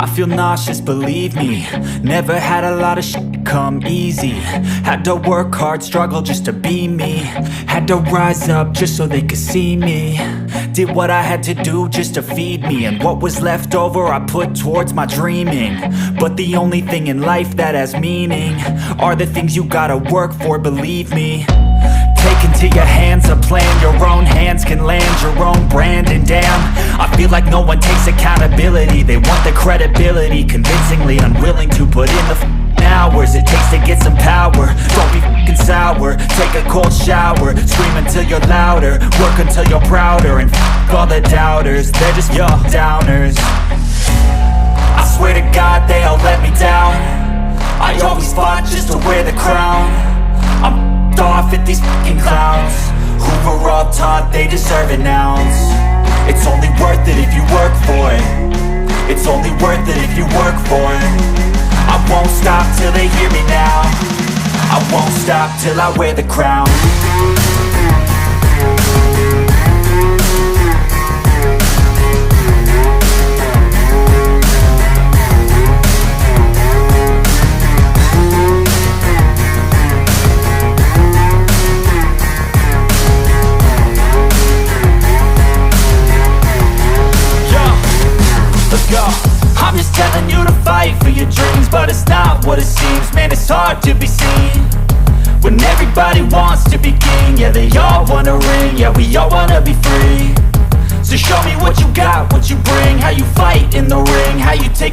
I feel nauseous, believe me. Never had a lot of shit come easy. Had to work hard, struggle just to be me. Had to rise up just so they could see me. Did what I had to do just to feed me, and what was left over I put towards my dreaming. But the only thing in life that has meaning are the things you gotta work for, believe me. Take into your hands a plan, your own hands can land your own brand. And damn, I feel like no one takes accountability. They want the credibility, convincingly unwilling to put in the hours it takes to get some power. Don't be f***ing sour, take a cold shower. Scream until you're louder, work until you're prouder. And f*** all the doubters, they're just your downers. I swear to God they all let me down. I always fought just to wear the crown. I'm off at these fucking clowns who were all taught they deserve an ounce. It's only worth it if you work for it. It's only worth it if you work for it. I won't stop till they hear me now. I won't stop till I wear the crown. I'm just telling you to fight for your dreams, but it's not what it seems. Man, it's hard to be seen when everybody wants to be king. Yeah, they all wanna ring, yeah, we all wanna be free. So show me what you got, what you bring, how you fight in the ring, how you take